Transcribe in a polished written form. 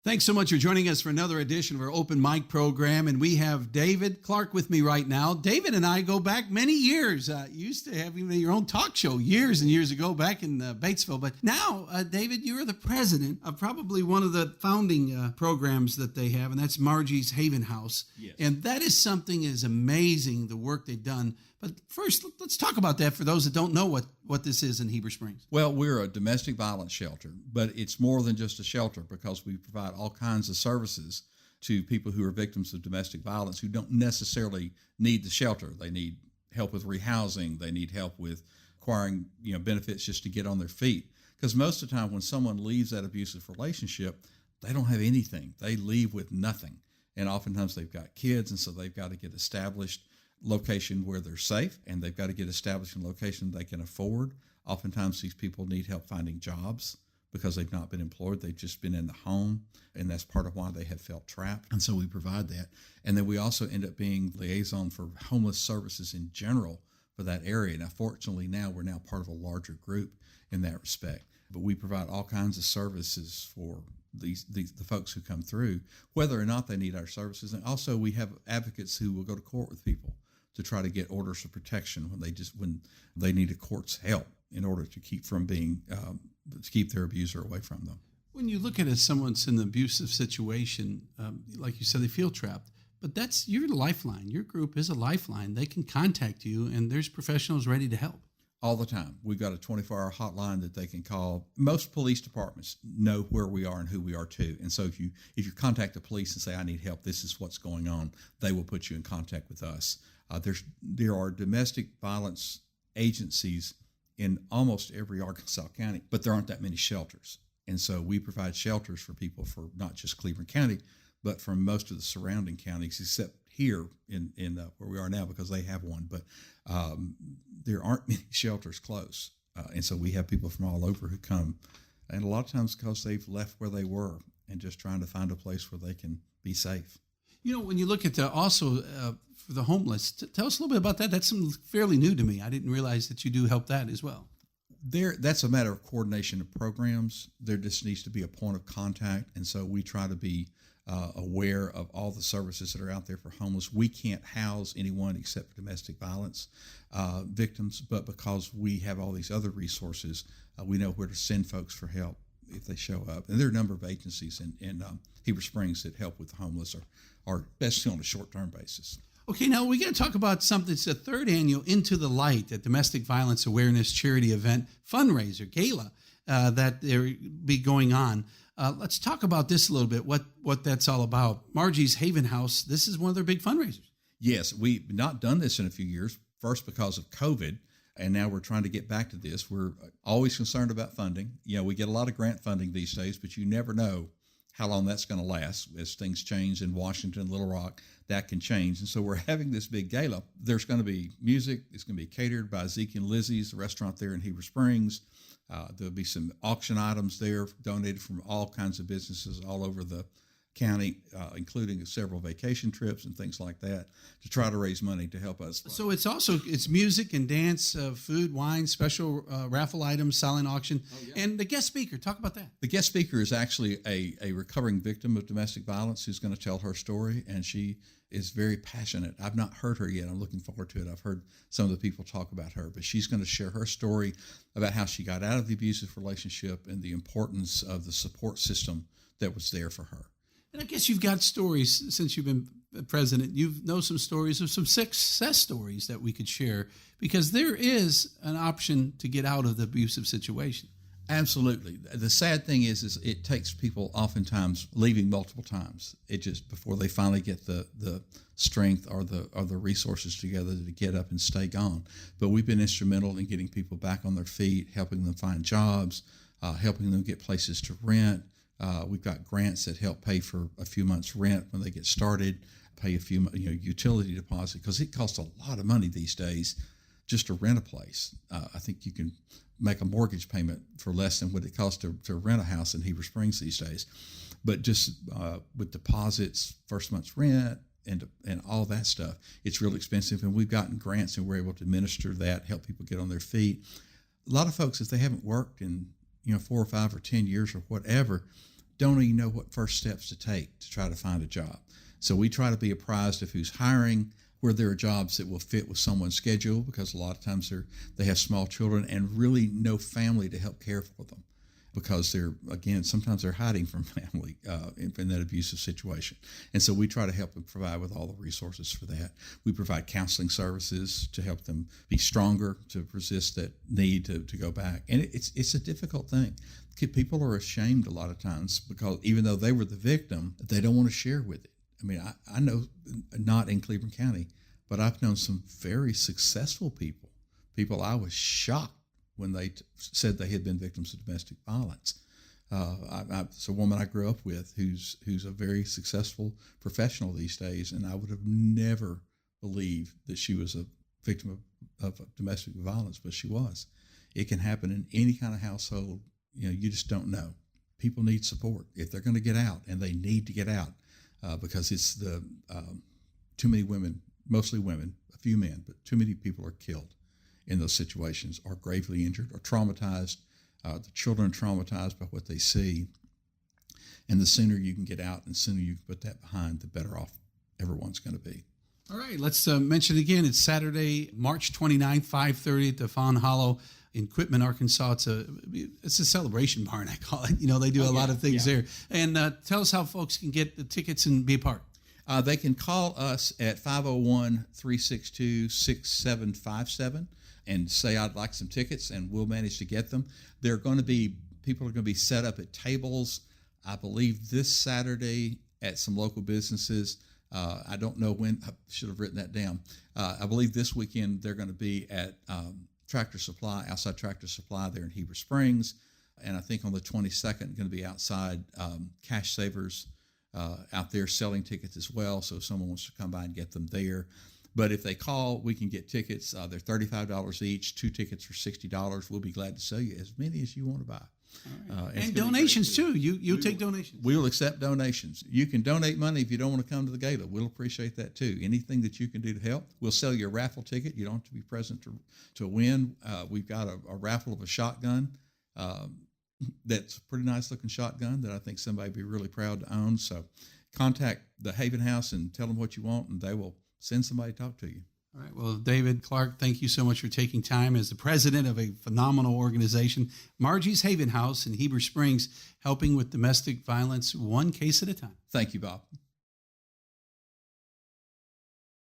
Thanks so much for joining us for another edition of our open mic program. And we have David Clark with me right now. David and I go back many years. You used to have even your own talk show years and years ago back in Batesville. But now, David, you're the president of probably one of the founding programs that they have, and that's Margie's Haven House. Yes. And that is something that is amazing, the work they've done. But first, let's talk about that for those that don't know what this is in Heber Springs. Well, we're a domestic violence shelter, but it's more than just a shelter because we provide all kinds of services to people who are victims of domestic violence who don't necessarily need the shelter. They need help with rehousing. They need help with acquiring, benefits just to get on their feet. Because most of the time when someone leaves that abusive relationship, they don't have anything. They leave with nothing. And oftentimes they've got kids, and so they've got to get established location where they're safe, and they've got to get established in a location they can afford. Oftentimes these people need help finding jobs because they've not been employed. They've just been in the home, and that's part of why they have felt trapped. And so we provide that. And then we also end up being liaison for homeless services in general for that area. Now, fortunately, we're now part of a larger group in that respect. But we provide all kinds of services for the folks who come through, whether or not they need our services. And also we have advocates who will go to court with people to try to get orders of protection when they need a court's help in order to keep to keep their abuser away from them. When you look at it, someone's in an abusive situation, like you said, they feel trapped. But you're the lifeline. Your group is a lifeline. They can contact you, and there's professionals ready to help. All the time. We've got a 24-hour hotline that they can call. Most police departments know where we are and who we are too. And so if you contact the police and say, I need help, this is what's going on, they will put you in contact with us. There are domestic violence agencies in almost every Arkansas county, but there aren't that many shelters. And so we provide shelters for people for not just Cleveland County, but from most of the surrounding counties, except here in where we are now, because they have one. But there aren't many shelters close. And so we have people from all over who come, and a lot of times because they've left where they were and just trying to find a place where they can be safe. When you look at for the homeless, tell us a little bit about that. That's fairly new to me. I didn't realize that you do help that as well. That's a matter of coordination of programs. There just needs to be a point of contact. And so we try to be aware of all the services that are out there for homeless. We can't house anyone except for domestic violence victims, but because we have all these other resources, we know where to send folks for help if they show up. And there are a number of agencies in Heber Springs that help with the homeless, or especially on a short-term basis. Okay, now we got to talk about something. It's the third annual Into the Light, a domestic violence awareness charity event fundraiser gala that there be going on. Let's talk about this a little bit, what that's all about. Margie's Haven House, this is one of their big fundraisers. Yes, we've not done this in a few years, first because of COVID, and now we're trying to get back to this. We're always concerned about funding. We get a lot of grant funding these days, but you never know how long that's going to last. As things change in Washington, Little Rock, that can change. And so we're having this big gala. There's going to be music. It's going to be catered by Zeke and Lizzie's, the restaurant there in Heber Springs. There'll be some auction items there donated from all kinds of businesses all over the county, including several vacation trips and things like that, to try to raise money to help us. So it's music and dance, food, wine, special raffle items, silent auction, and the guest speaker. Talk about that. The guest speaker is actually a recovering victim of domestic violence who's going to tell her story, and she is very passionate. I've not heard her yet. I'm looking forward to it. I've heard some of the people talk about her, but she's going to share her story about how she got out of the abusive relationship and the importance of the support system that was there for her. And I guess you've got stories since you've been president. You know some stories of some success stories that we could share, because there is an option to get out of the abusive situation. Absolutely. The sad thing is it takes people oftentimes leaving multiple times. It just before they finally get the strength or the resources together to get up and stay gone. But we've been instrumental in getting people back on their feet, helping them find jobs, helping them get places to rent. We've got grants that help pay for a few months' rent when they get started, pay a few utility deposit, because it costs a lot of money these days just to rent a place. I think you can make a mortgage payment for less than what it costs to rent a house in Heber Springs these days. But just with deposits, first month's rent, and all that stuff, it's really expensive. And we've gotten grants and we're able to administer that, help people get on their feet. A lot of folks, if they haven't worked in 4 or 5 or 10 years or whatever, don't even know what first steps to take to try to find a job. So we try to be apprised of who's hiring, where there are jobs that will fit with someone's schedule, because a lot of times they have small children and really no family to help care for them, because sometimes they're hiding from family in that abusive situation. And so we try to help them provide with all the resources for that. We provide counseling services to help them be stronger, to resist that need to go back. And it's a difficult thing. People are ashamed a lot of times, because even though they were the victim, they don't want to share with it. I mean, I know, not in Cleveland County, but I've known some very successful people I was shocked when they said they had been victims of domestic violence. It's a woman I grew up with who's a very successful professional these days, and I would have never believed that she was a victim of domestic violence, but she was. It can happen in any kind of household. You just don't know. People need support if they're going to get out, and they need to get out. Because it's too many women, mostly women, a few men, but too many people are killed in those situations, or gravely injured, or traumatized. The children are traumatized by what they see. And the sooner you can get out and the sooner you can put that behind, the better off everyone's going to be. All right, let's mention again. It's Saturday, March 29th, 5:30 at the Fawn Hollow in Quitman, Arkansas. It's a celebration barn, I call it. They do a lot of things there. And tell us how folks can get the tickets and be a part. They can call us at 501-362-6757 and say, I'd like some tickets, and we'll manage to get them. People are going to be set up at tables, I believe, this Saturday at some local businesses. I don't know when. I should have written that down. I believe this weekend they're going to be at Tractor Supply, outside Tractor Supply there in Heber Springs. And I think on the 22nd, going to be outside Cash Savers out there selling tickets as well. So if someone wants to come by and get them there. But if they call, we can get tickets. They're $35 each. 2 tickets for $60. We'll be glad to sell you as many as you want to buy. Right. And donations too. You'll take donations. We'll accept donations. You can donate money if you don't want to come to the gala. We'll appreciate that too. Anything that you can do to help. We'll sell you a raffle ticket. You don't have to be present to win. We've got a raffle of a shotgun. That's a pretty nice looking shotgun that I think somebody would be really proud to own. So contact the Haven House and tell them what you want, and they will send somebody to talk to you. All right. Well, David Clark, thank you so much for taking time as the president of a phenomenal organization, Margie's Haven House in Heber Springs, helping with domestic violence one case at a time. Thank you, Bob.